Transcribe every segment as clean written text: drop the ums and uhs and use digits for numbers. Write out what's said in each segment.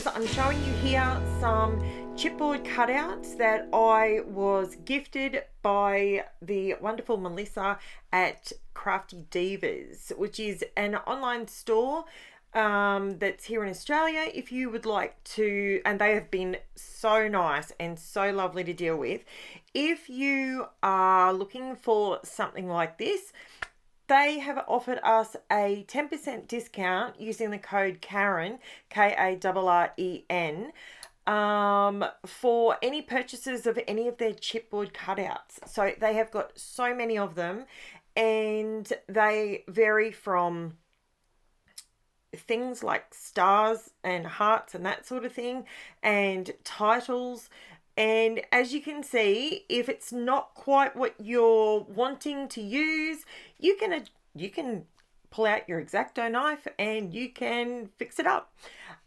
guys, I'm showing you here some chipboard cutouts that I was gifted by the wonderful Melissa at Crafty Divas, which is an online store that's here in Australia. If you would like to, and they have been so nice and so lovely to deal with. If you are looking for something like this, they have offered us a 10% discount using the code Karen, K-A-R-R-E-N, for any purchases of any of their chipboard cutouts. So they have got so many of them, and they vary from things like stars and hearts and that sort of thing, and titles. And as you can see, if it's not quite what you're wanting to use, you can pull out your X-Acto knife and you can fix it up.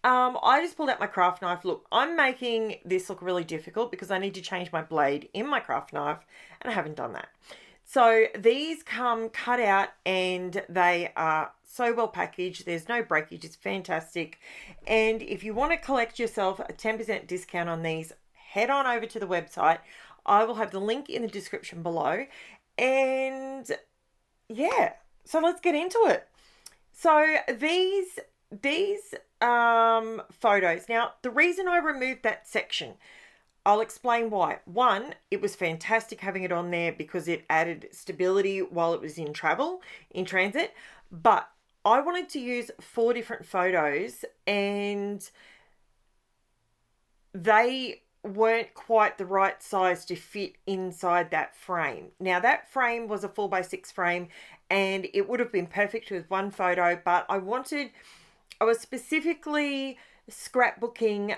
I just pulled out my craft knife. Look, I'm making this look really difficult because I need to change my blade in my craft knife, and I haven't done that. So these come cut out and they are so well packaged. There's no breakage. It's fantastic. And if you want to collect yourself a 10% discount on these, head on over to the website. I will have the link in the description below. And yeah, so let's get into it. So these photos. Now, the reason I removed that section, I'll explain why. One, it was fantastic having it on there because it added stability while it was in transit. But I wanted to use 4 different photos, and they weren't quite the right size to fit inside that frame. Now, that frame was a 4x6 frame, and it would have been perfect with one photo, but I was specifically scrapbooking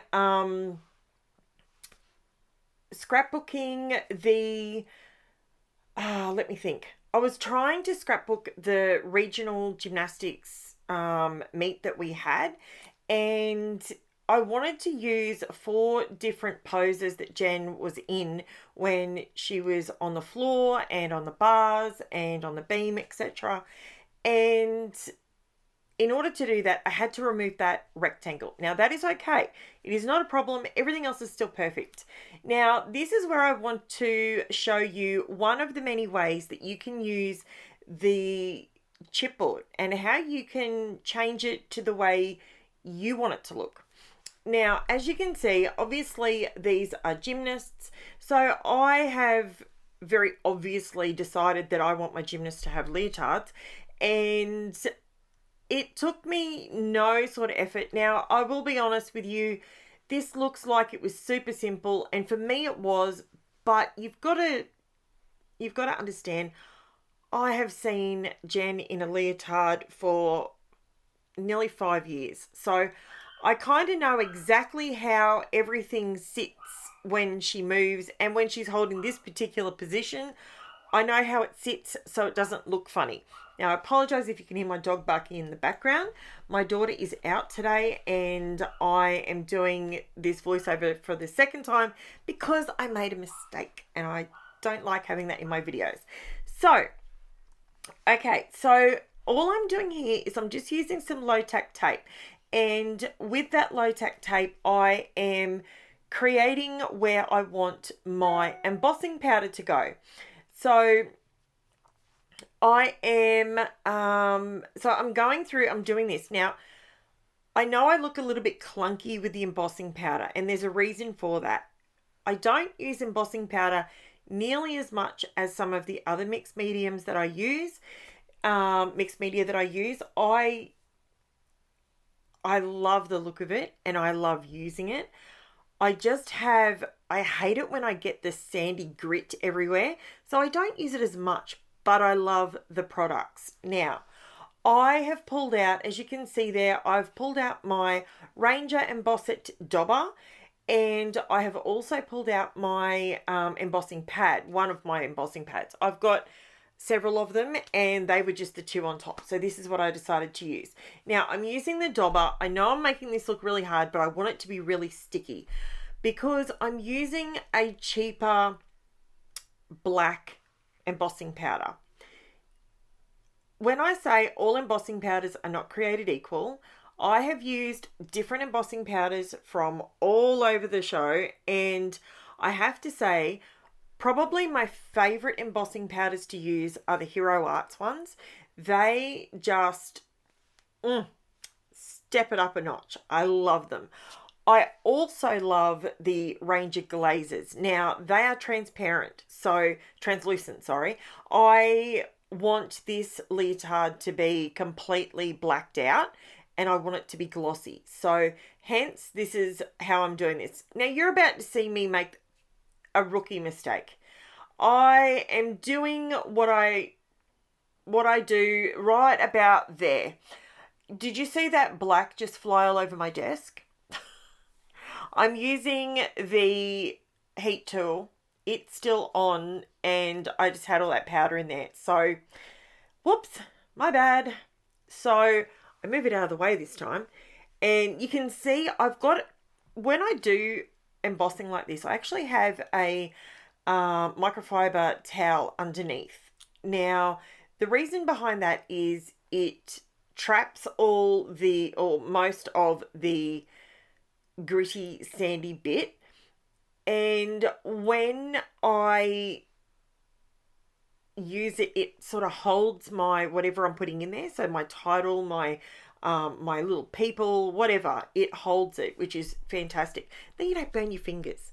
the, let me think. I was trying to scrapbook the regional gymnastics meet that we had, and I wanted to use 4 different poses that Jen was in when she was on the floor and on the bars and on the beam, etc. And in order to do that, I had to remove that rectangle. Now, that is okay. It is not a problem. Everything else is still perfect. Now, this is where I want to show you one of the many ways that you can use the chipboard and how you can change it to the way you want it to look. Now, as you can see, obviously these are gymnasts. So I have very obviously decided that I want my gymnasts to have leotards, and it took me no sort of effort. Now, I will be honest with you, this looks like it was super simple, and for me it was, but you've got to understand, I have seen Jen in a leotard for nearly 5 years. So I kind of know exactly how everything sits when she moves, and when she's holding this particular position, I know how it sits so it doesn't look funny. Now, I apologize if you can hear my dog barking in the background. My daughter is out today, and I am doing this voiceover for the second time because I made a mistake, and I don't like having that in my videos. So, okay, so all I'm doing here is I'm just using some low-tack tape. And with that low-tack tape, I am creating where I want my embossing powder to go. So I am, I'm going through, I'm doing this. Now, I know I look a little bit clunky with the embossing powder, and there's a reason for that. I don't use embossing powder nearly as much as some of the other mixed media that I use. I love the look of it, and I love using it. I hate it when I get the sandy grit everywhere, so I don't use it as much, but I love the products. Now, I have pulled out, as you can see there, I've pulled out my Ranger Emboss It Dauber, and I have also pulled out my embossing pad, one of my embossing pads. I've got several of them, and they were just the 2 on top. So this is what I decided to use. Now, I'm using the dauber. I know I'm making this look really hard, but I want it to be really sticky because I'm using a cheaper black embossing powder. When I say all embossing powders are not created equal, I have used different embossing powders from all over the show, and I have to say, probably my favorite embossing powders to use are the Hero Arts ones. They just step it up a notch. I love them. I also love the Ranger glazes. Now, they are transparent, so translucent, sorry. I want this leotard to be completely blacked out, and I want it to be glossy. So hence, this is how I'm doing this. Now, you're about to see me make a rookie mistake. I am doing what I do right about there. Did you see that black just fly all over my desk? I'm using the heat tool. It's still on, and I just had all that powder in there. So, whoops, my bad. So, I move it out of the way this time. And you can see I've got, when I do embossing like this, I actually have a microfiber towel underneath. Now, the reason behind that is it traps all the, or most of the gritty, sandy bit. And when I use it, it sort of holds my whatever I'm putting in there. So my title, my little people, whatever, it holds it, which is fantastic. Then you don't burn your fingers.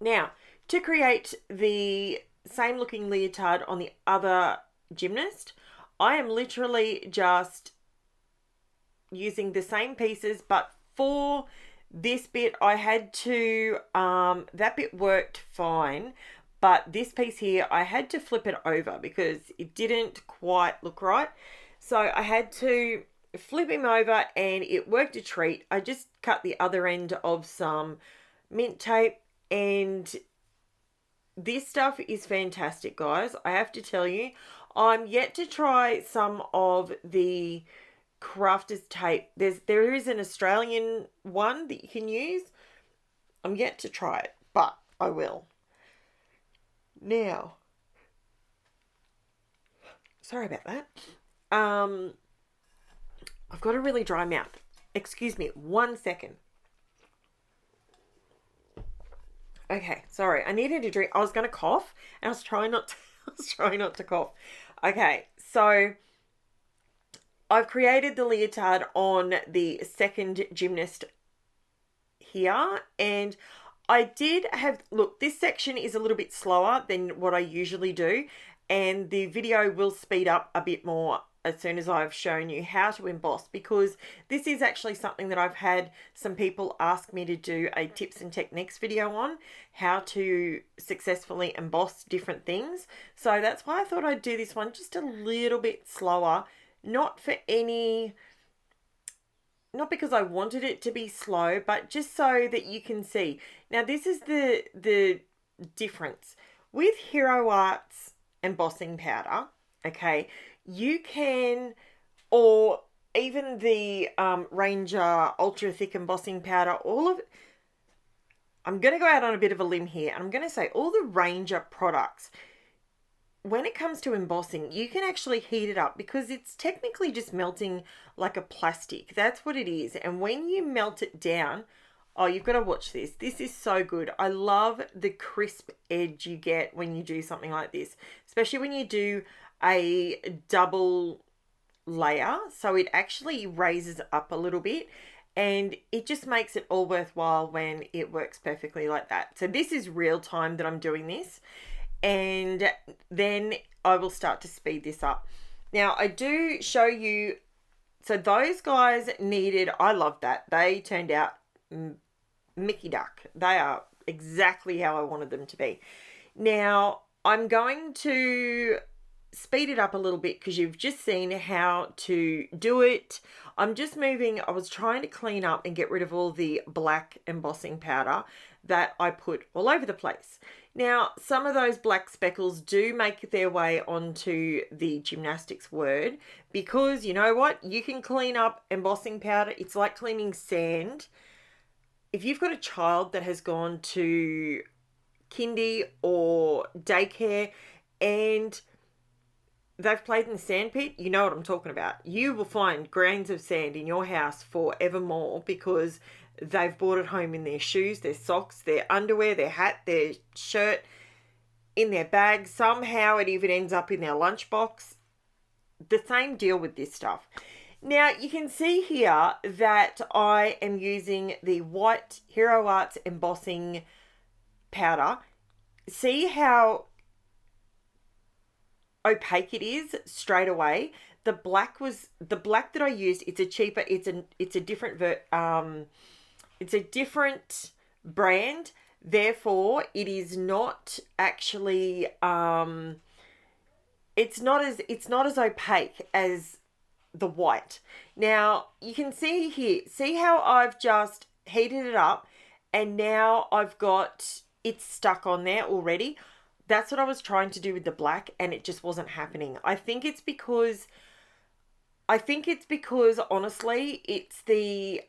Now, to create the same looking leotard on the other gymnast, I am literally just using the same pieces, but for this bit I had to, that bit worked fine, but this piece here I had to flip it over because it didn't quite look right. So I had to flip him over and it worked a treat. I just cut the other end of some mint tape, and this stuff is fantastic, guys. I have to tell you, I'm yet to try some of the crafters tape. There is an Australian one that you can use. I'm yet to try it, but I will. Now, sorry about that. I've got a really dry mouth. Excuse me, 1 second. Okay, sorry. I needed a drink. I was going to cough, and I was trying not to cough. Okay, so I've created the leotard on the second gymnast here, and I did have, look, this section is a little bit slower than what I usually do, and the video will speed up a bit more as soon as I've shown you how to emboss, because this is actually something that I've had some people ask me to do a tips and techniques video on, how to successfully emboss different things. So that's why I thought I'd do this one just a little bit slower, not because I wanted it to be slow, but just so that you can see. Now, this is the difference. With Hero Arts embossing powder, okay, you can, or even the Ranger Ultra Thick Embossing Powder, all of it, I'm going to go out on a bit of a limb here, and I'm going to say all the Ranger products, when it comes to embossing, you can actually heat it up because it's technically just melting like a plastic. That's what it is. And when you melt it down, oh, you've got to watch this. This is so good. I love the crisp edge you get when you do something like this, especially when you do a double layer. So it actually raises up a little bit, and it just makes it all worthwhile when it works perfectly like that. So this is real time that I'm doing this, and then I will start to speed this up. Now, I do show you, so those guys needed, I love that. They turned out Mickey Duck. They are exactly how I wanted them to be. Now, I'm going to speed it up a little bit because you've just seen how to do it. I'm just moving, I was trying to clean up and get rid of all the black embossing powder that I put all over the place. Now, some of those black speckles do make their way onto the Gymnastics word, because you know what? You can clean up embossing powder. It's like cleaning sand. If you've got a child that has gone to kindy or daycare and they've played in the sandpit, you know what I'm talking about. You will find grains of sand in your house forevermore because they've brought it home in their shoes, their socks, their underwear, their hat, their shirt, in their bag. Somehow it even ends up in their lunchbox. The same deal with this stuff. Now, you can see here that I am using the white Hero Arts embossing powder. See how opaque it is straight away. The black that I used, it's a cheaper, it's a different brand. Therefore, it is not actually it's not as opaque as the white. Now, you can see here, see how I've just heated it up and now I've got it stuck on there already. That's what I was trying to do with the black and it just wasn't happening. I think it's because honestly, it's the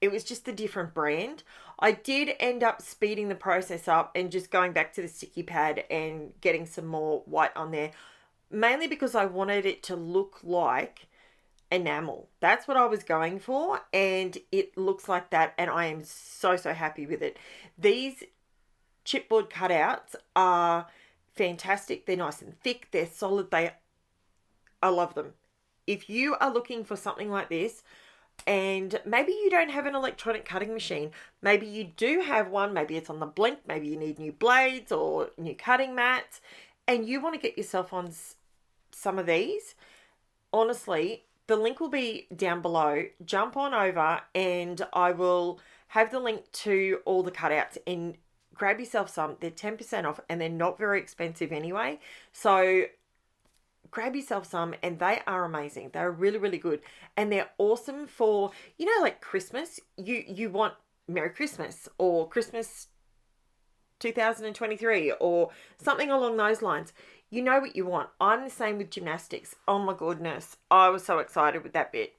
it was just a different brand. I did end up speeding the process up and just going back to the sticky pad and getting some more white on there, mainly because I wanted it to look like enamel. That's what I was going for, and it looks like that, and I am so happy with it. These chipboard cutouts are fantastic. They're nice and thick. They're solid. I love them. If you are looking for something like this, and maybe you don't have an electronic cutting machine, maybe you do have one, maybe it's on the blink, maybe you need new blades or new cutting mats, and you want to get yourself on some of these, honestly, the link will be down below. Jump on over and I will have the link to all the cutouts and grab yourself some. They're 10% off and they're not very expensive anyway. So grab yourself some and they are amazing. They're really good. And they're awesome for, you know, like Christmas. You want Merry Christmas or Christmas 2023 or something along those lines. You know what you want. I'm the same with gymnastics. Oh my goodness. I was so excited with that bit.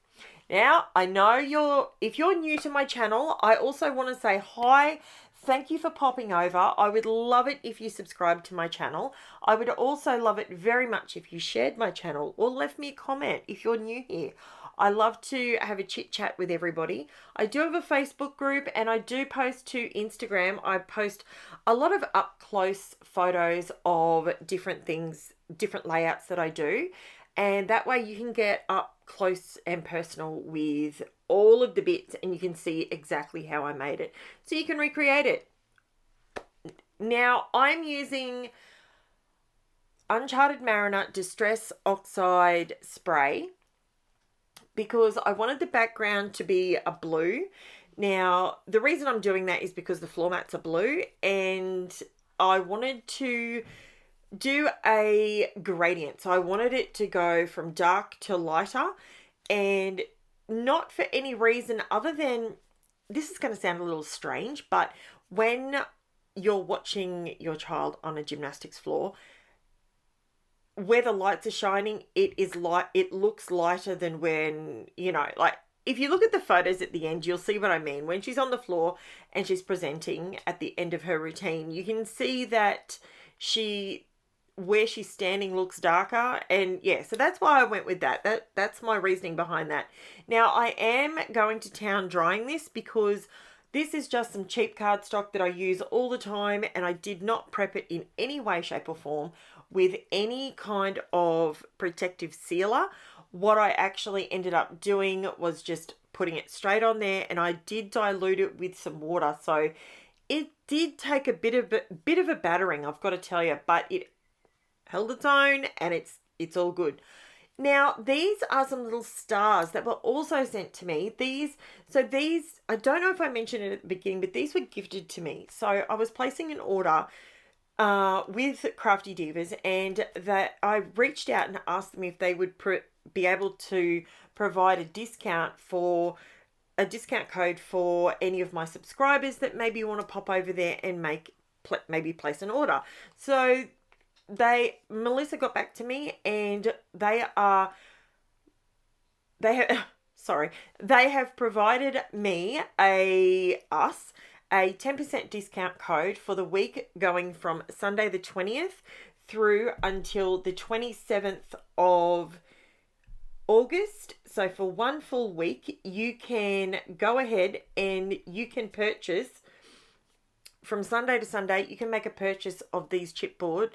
Now, I know if you're new to my channel, I also want to say hi. Thank you for popping over. I would love it if you subscribe to my channel. I would also love it very much if you shared my channel or left me a comment if you're new here. I love to have a chit chat with everybody. I do have a Facebook group and I do post to Instagram. I post a lot of up close photos of different things, different layouts that I do. And that way you can get up close and personal with all of the bits and you can see exactly how I made it. So you can recreate it. Now I'm using Uncharted Marina Distress Oxide Spray because I wanted the background to be a blue. Now, the reason I'm doing that is because the floor mats are blue and I wanted to do a gradient. So I wanted it to go from dark to lighter, and not for any reason other than, this is going to sound a little strange, but when you're watching your child on a gymnastics floor, where the lights are shining, it looks lighter than when, you know, like if you look at the photos at the end, you'll see what I mean. When she's on the floor and she's presenting at the end of her routine, you can see that where she's standing looks darker. And yeah, so that's why I went with that. That's my reasoning behind that. Now I am going to town drying this because this is just some cheap cardstock that I use all the time, and I did not prep it in any way, shape or form with any kind of protective sealer. What I actually ended up doing was just putting it straight on there, and I did dilute it with some water. So it did take a bit of a battering, I've got to tell you, but it held its own and it's all good. Now, these are some little stars that were also sent to me. These, I don't know if I mentioned it at the beginning, but these were gifted to me. So I was placing an order with Crafty Divas, and that I reached out and asked them if they would be able to provide a discount code for any of my subscribers that maybe want to pop over there and maybe place an order. So Melissa got back to me, and they have provided me a 10% discount code for the week going from Sunday the 20th through until the 27th of August. So for one full week, you can go ahead and you can purchase from Sunday to Sunday. You can make a purchase of these chipboard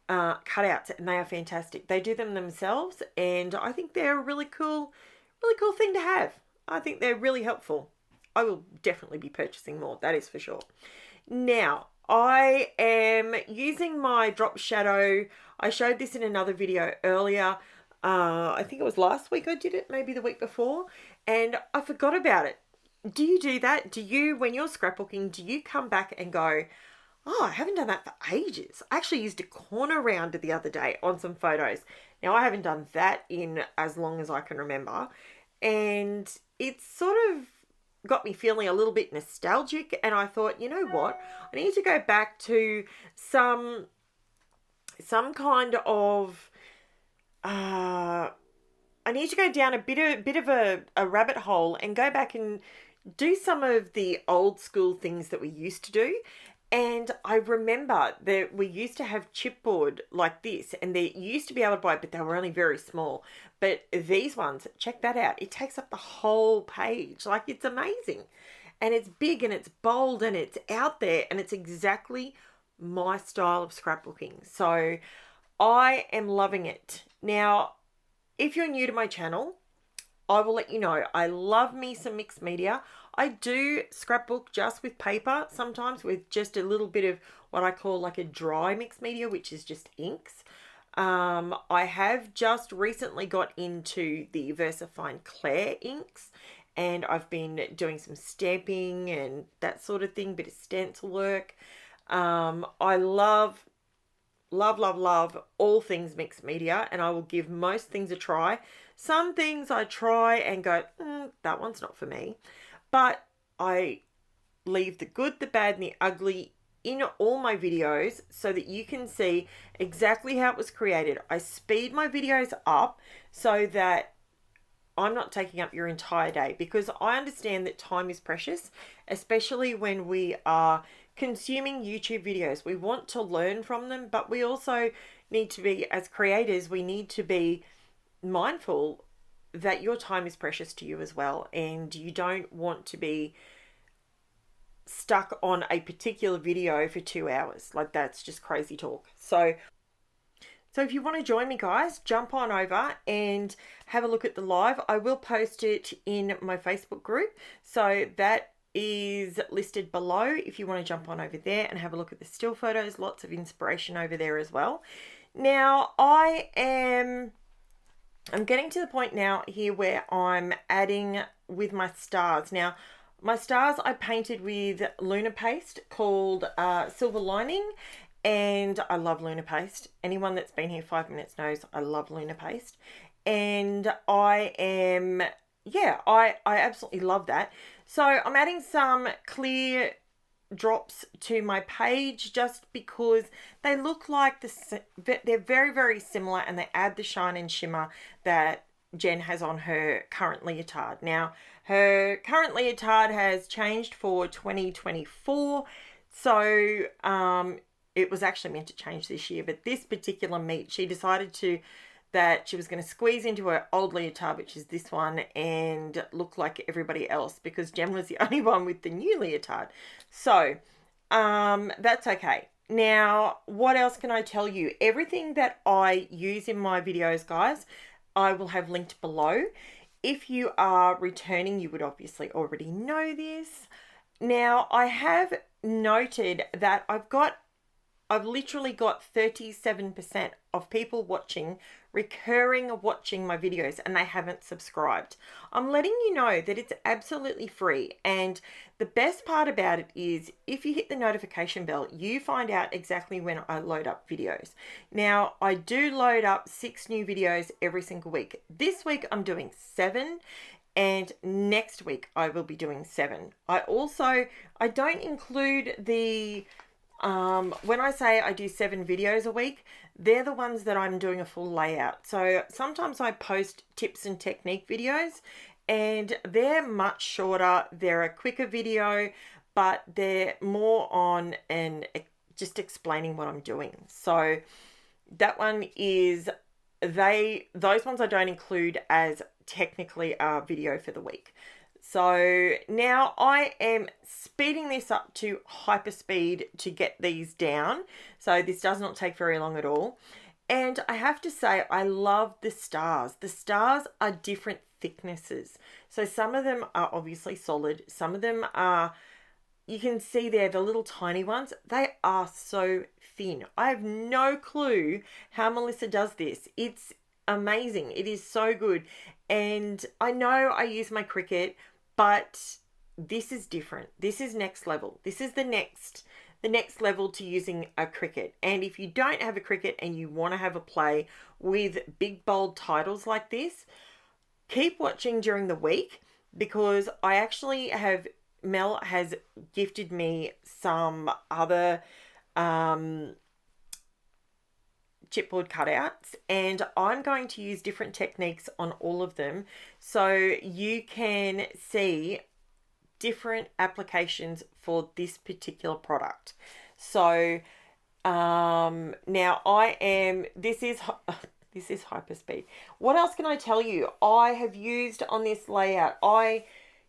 cutouts, and they are fantastic. They do them themselves, and I think they're a really cool thing to have. I think they're really helpful. I will definitely be purchasing more, that is for sure. Now, I am using my drop shadow. I showed this in another video earlier. I think it was last week I did it, maybe the week before, and I forgot about it. Do you do that? Do you, when you're scrapbooking, do you come back and go, oh, I haven't done that for ages? I actually used a corner rounder the other day on some photos. Now, I haven't done that in as long as I can remember, and it's sort of got me feeling a little bit nostalgic, and I thought, you know what? I need to go back to some kind of I need to go down a bit of a rabbit hole and go back and do some of the old school things that we used to do. And I remember that we used to have chipboard like this, and they used to be able to buy, but they were only very small. But these ones, check that out. It takes up the whole page. Like, it's amazing. And it's big and it's bold and it's out there, and it's exactly my style of scrapbooking. So I am loving it. Now, if you're new to my channel, I will let you know, I love me some mixed media. I do scrapbook just with paper, sometimes with just a little bit of what I call like a dry mixed media, which is just inks. I have just recently got into the VersaFine Claire inks, and I've been doing some stamping and that sort of thing, bit of stencil work. I love all things mixed media, and I will give most things a try. Some things I try and go, that one's not for me. But I leave the good, the bad, and the ugly in all my videos so that you can see exactly how it was created. I speed my videos up so that I'm not taking up your entire day, because I understand that time is precious, especially when we are consuming YouTube videos. We want to learn from them, but we also need to be, as creators, we need to be mindful that your time is precious to you as well, and you don't want to be stuck on a particular video for 2 hours. Like, that's just crazy talk. So if you want to join me, guys, jump on over and have a look at the live. I will post it in my Facebook group, so that is listed below if you want to jump on over there and have a look at the still photos. Lots of inspiration over there as well. Now, I'm getting to the point now here where I'm adding with my stars. Now, my stars I painted with LUNAR paste called Silver Lining, and I love LUNAR paste. Anyone that's been here 5 minutes knows I love LUNAR paste, and I absolutely love that. So I'm adding some clear drops to my page just because they look like they're very, very similar, and they add the shine and shimmer that Jen has on her current leotard. Now, her current leotard has changed for 2024, so it was actually meant to change this year, but this particular meet, she decided that she was going to squeeze into her old leotard, which is this one, and look like everybody else, because Jen was the only one with the new leotard. So that's okay. Now, what else can I tell you? Everything that I use in my videos, guys, I will have linked below. If you are returning, you would obviously already know this. Now, I have noted that I've literally got 37% of people recurring watching my videos, and they haven't subscribed. I'm letting you know that it's absolutely free, and the best part about it is if you hit the notification bell, you find out exactly when I load up videos. Now, I do load up 6 new videos every single week. This week I'm doing 7, and next week I will be doing 7. I don't include the when I say I do 7 videos a week, they're the ones that I'm doing a full layout. So sometimes I post tips and technique videos, and they're much shorter. They're a quicker video, but they're more on and just explaining what I'm doing. So That one is, those ones I don't include as technically a video for the week. So now I am speeding this up to hyper speed to get these down. So this does not take very long at all. And I have to say, I love the stars. The stars are different thicknesses. So some of them are obviously solid. Some of them are, you can see there, the little tiny ones. They are so thin. I have no clue how Melissa does this. It's amazing. It is so good. And I know I use my Cricut, but this is different. This is next level. This is the next level to using a Cricut. And if you don't have a Cricut and you want to have a play with big bold titles like this, keep watching during the week, because I actually have, Mel has gifted me some other chipboard cutouts, and I'm going to use different techniques on all of them so you can see different applications for this particular product. So now this is hyperspeed. What else can I tell you? I have used on this layout, I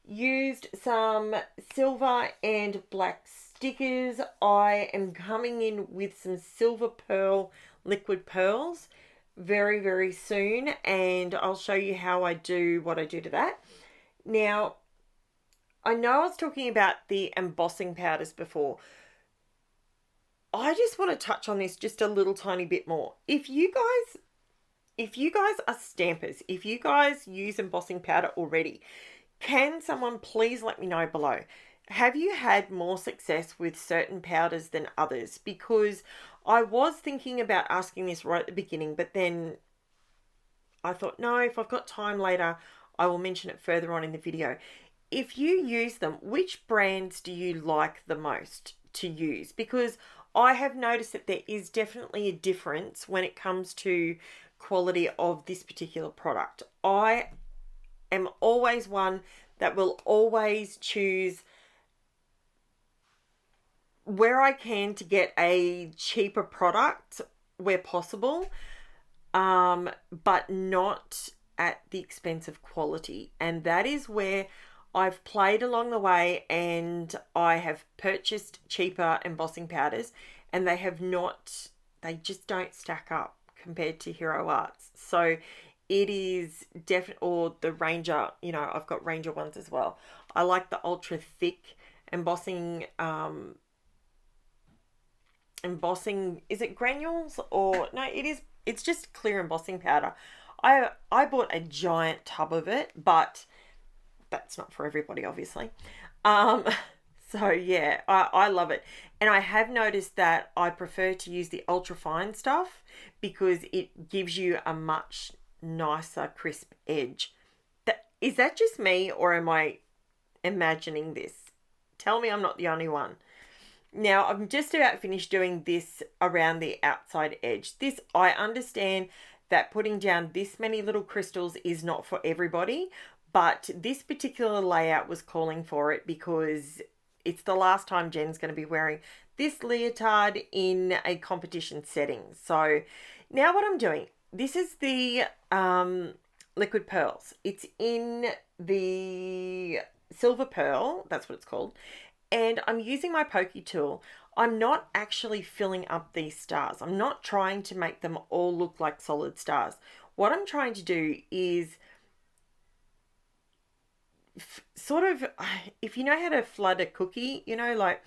used some silver and black stickers. I am coming in with some silver pearl liquid pearls very, very soon, and I'll show you how I do what I do to that. Now, I know I was talking about the embossing powders before. I just want to touch on this just a little tiny bit more. If you guys are stampers, if you guys use embossing powder already, can someone please let me know below? Have you had more success with certain powders than others? Because I was thinking about asking this right at the beginning, but then I thought, no, if I've got time later, I will mention it further on in the video. If you use them, which brands do you like the most to use? Because I have noticed that there is definitely a difference when it comes to quality of this particular product. I am always one that will always choose where I can to get a cheaper product where possible, but not at the expense of quality. And that is where I've played along the way, and I have purchased cheaper embossing powders, and they just don't stack up compared to Hero Arts. So it is definitely, or the Ranger, I've got Ranger ones as well. I like the ultra thick embossing, is it granules or no, it's just clear embossing powder. I bought a giant tub of it, but that's not for everybody, obviously. So yeah, I love it. And I have noticed that I prefer to use the ultra fine stuff because it gives you a much nicer crisp edge. Is that just me, or am I imagining this? Tell me I'm not the only one. Now, I'm just about finished doing this around the outside edge. This, I understand that putting down this many little crystals is not for everybody, but this particular layout was calling for it because it's the last time Jen's going to be wearing this leotard in a competition setting. So now what I'm doing, this is the liquid pearls. It's in the silver pearl, that's what it's called. And I'm using my pokey tool. I'm not actually filling up these stars. I'm not trying to make them all look like solid stars. What I'm trying to do is sort of, if you know how to flood a cookie, like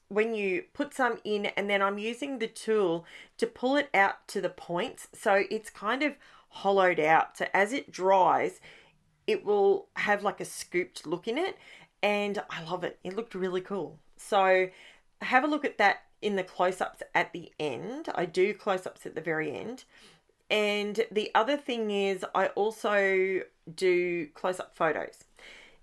when you put some in, and then I'm using the tool to pull it out to the points. So it's kind of hollowed out. So as it dries, it will have like a scooped look in it. And I love it. It looked really cool. So have a look at that in the close-ups at the end. I do close-ups at the very end. And the other thing is I also do close-up photos.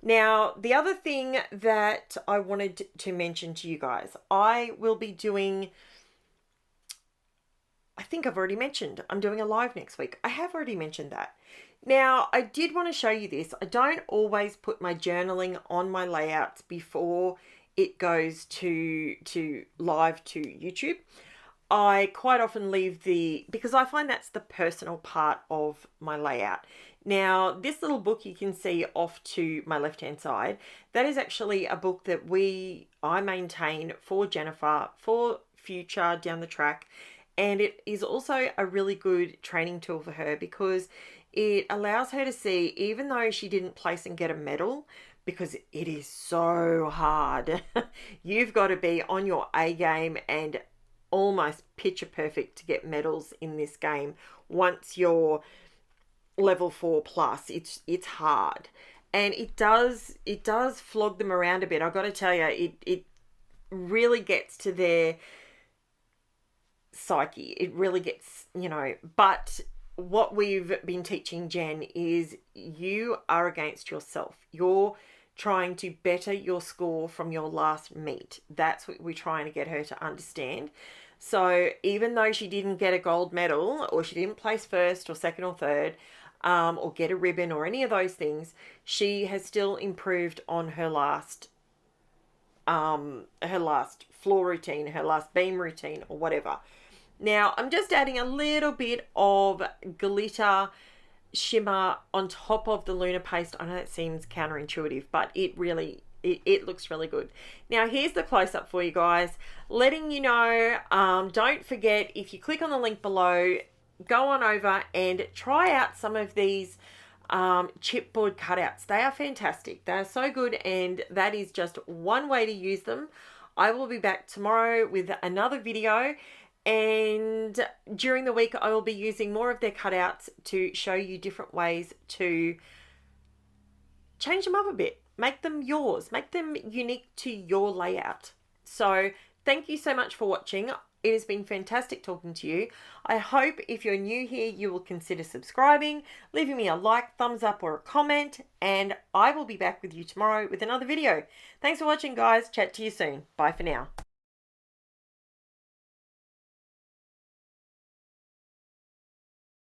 Now, the other thing that I wanted to mention to you guys, I will be doing, I think I've already mentioned, I'm doing a live next week. I have already mentioned that. Now, I did want to show you this. I don't always put my journaling on my layouts before it goes to live to YouTube. I quite often leave because I find that's the personal part of my layout. Now, this little book you can see off to my left-hand side, that is actually a book that I maintain for Jennifer for future down the track. And it is also a really good training tool for her because it allows her to see, even though she didn't place and get a medal, because it is so hard. You've got to be on your A game and almost picture perfect to get medals in this game. Once you're level 4 plus, it's hard, and it does flog them around a bit. I've got to tell you, it really gets to their psyche. It really gets, but what we've been teaching Jen is you are against yourself. You're trying to better your score from your last meet. That's what we're trying to get her to understand. So even though she didn't get a gold medal, or she didn't place first or second or third, or get a ribbon or any of those things, she has still improved on her last floor routine, her last beam routine, or whatever. Now, I'm just adding a little bit of glitter shimmer on top of the Lunar paste. I know that seems counterintuitive, but it looks really good. Now, here's the close-up for you guys, letting you know, don't forget, if you click on the link below, go on over and try out some of these chipboard cutouts. They are fantastic. They are so good, and that is just one way to use them. I will be back tomorrow with another video, and during the week I will be using more of their cutouts to show you different ways to change them up a bit, make them yours, make them unique to your layout. So thank you so much for watching. It has been fantastic talking to you. I hope if you're new here, you will consider subscribing, leaving me a like, thumbs up, or a comment, and I will be back with you tomorrow with another video. Thanks for watching, guys. Chat to you soon. Bye for now.